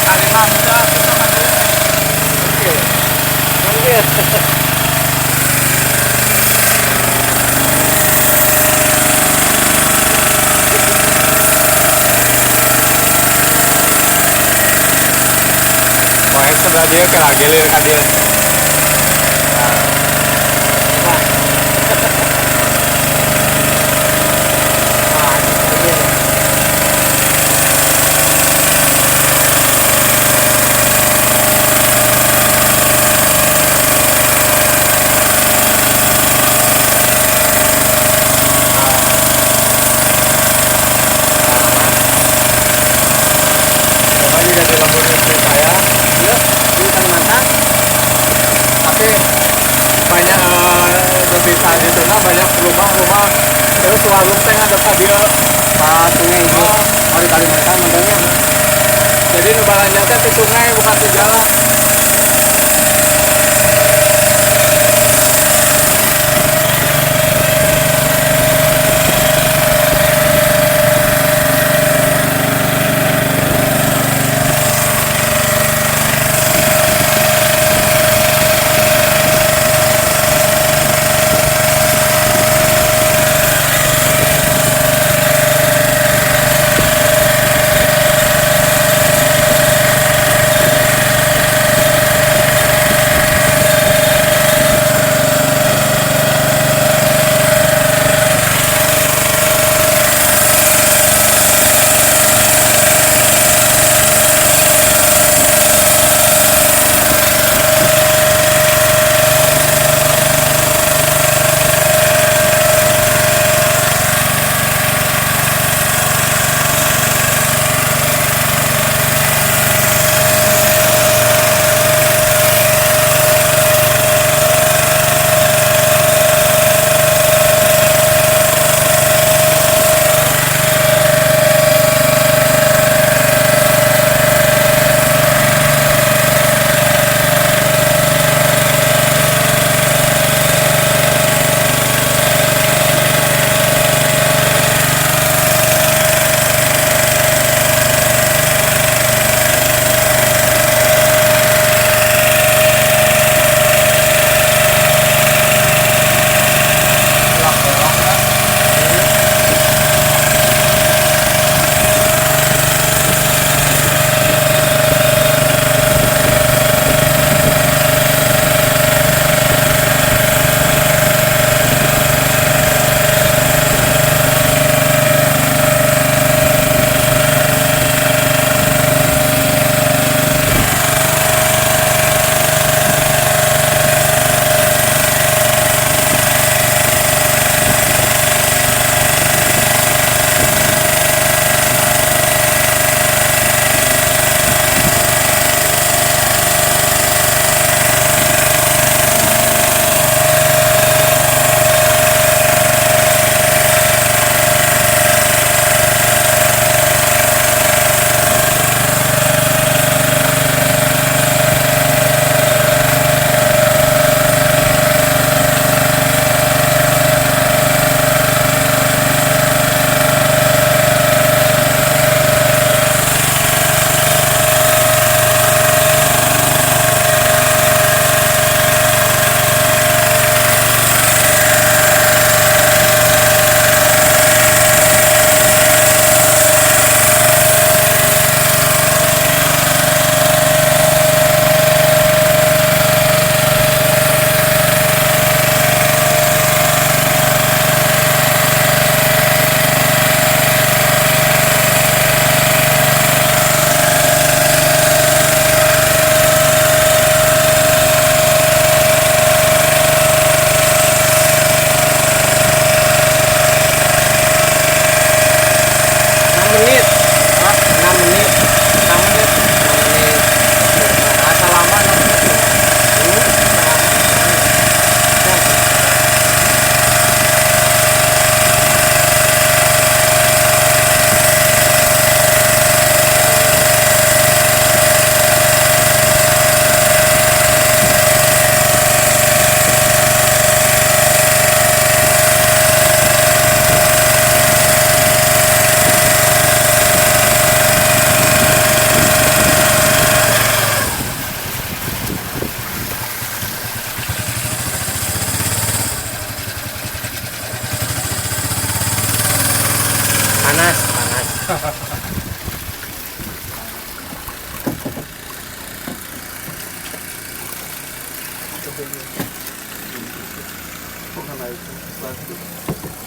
Kalimat udah susah banget. Oke. Oke. Wah, sebelah dia kena gilir kan dia. Nah, nah, ini nih. Pokoknya jadi lembur istri saya. Ya, ini Kalimantan. Tapi banyak desa di sana banyak rumah-rumah. Terus warung teh ada dia. Pak sungai itu. Oh, Oh, di Kalimantan modelnya. jadi nu balanja teh di sungai bukan di jalan.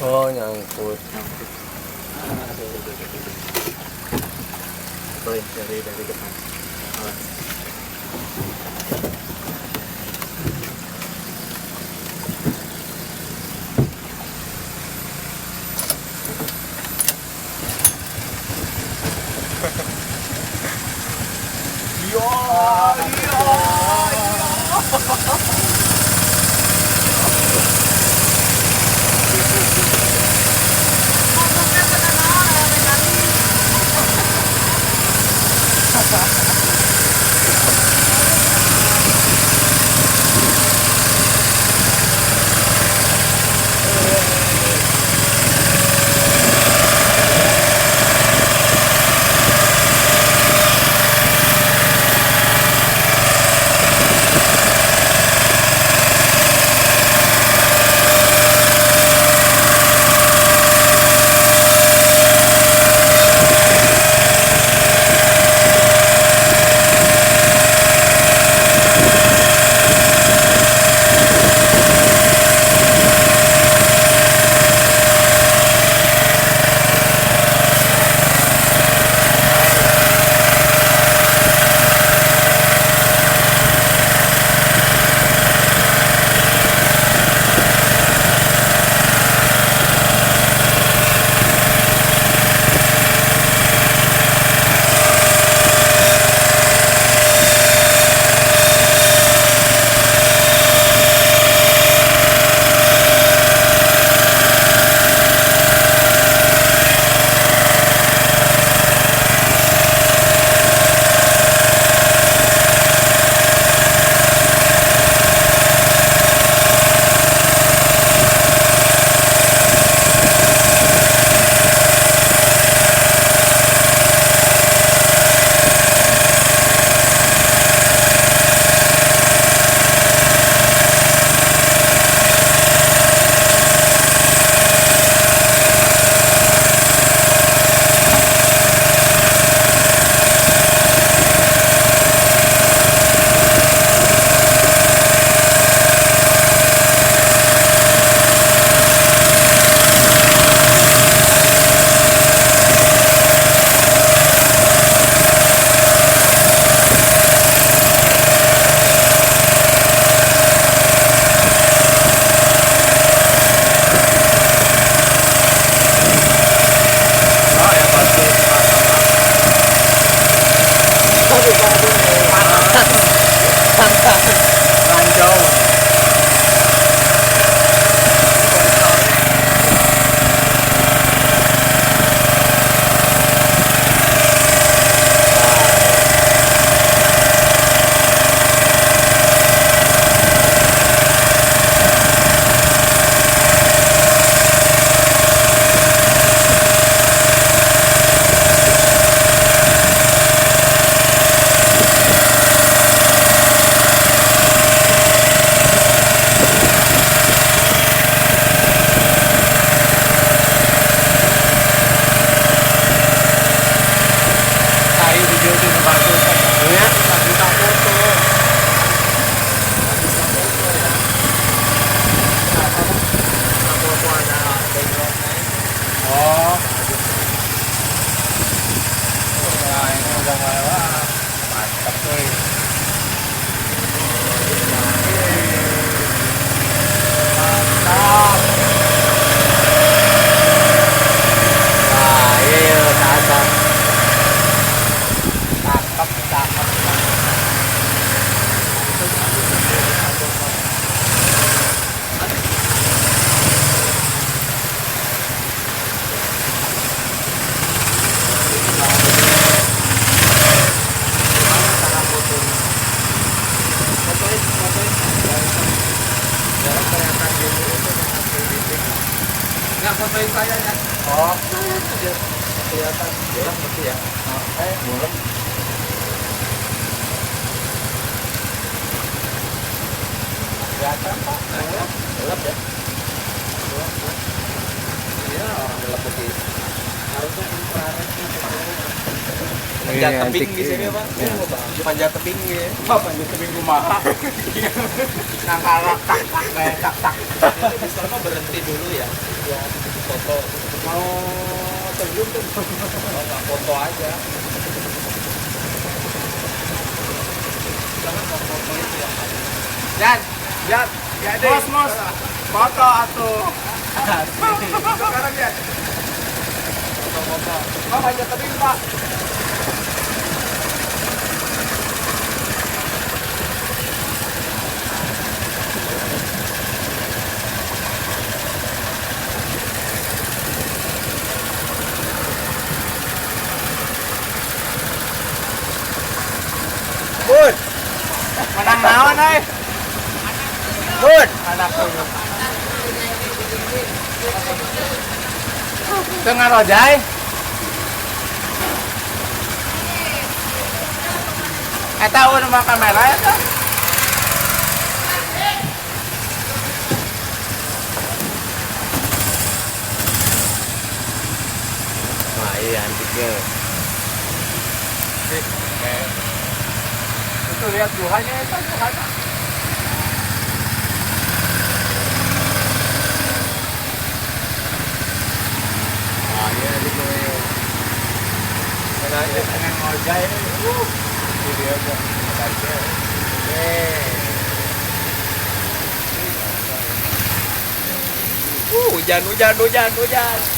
Oh, nyangkut. Boleh dari depan. Ranjau. Tahi video di bagus. Ya, Lagi tak foto. bisa foto ya. Kenapa? Bisa foto ada backgroundnya. Oh. Nah, ini udah mewah. Mantap cuy. Mantap. Wah, iya, cakep. Cakep, cakep, cakep. Cara fotonya. Fotoin. Jangan kelihatan dulu itu dengan sedikit. Nggak fotoin saya ya? Oh. Biar kelihatan jelas berarti ya. Boleh. Kelihatan Pak. Gelap ya. Iya, orang gelap begitu. Harusnya infrarednya Panjat Ini tebing antik. di sini Pak. Ya. Panjat tebing ya. Oh, panjat tebing kumaha. Nangkara tak tak kayak tak tak. Di sana berhenti dulu ya. Buat foto. Mau terjun tuh. Oh, nggak foto aja. Jangan mau foto itu ya. Jan, Jan, mos, foto atuh. Sekarang ya. Foto-foto. Oh, panjat tebing Pak. Bud, Menang naon euy? Bud. Anak tuh. Tengah rojai. Eta udah nama kamera eta. Nah, iya antiknya. Itu lihat Tuhannya eta Tuhan. Ah, iya di sini. Mana ini? Pengen ngojai. Video aja. Aja. Hujan.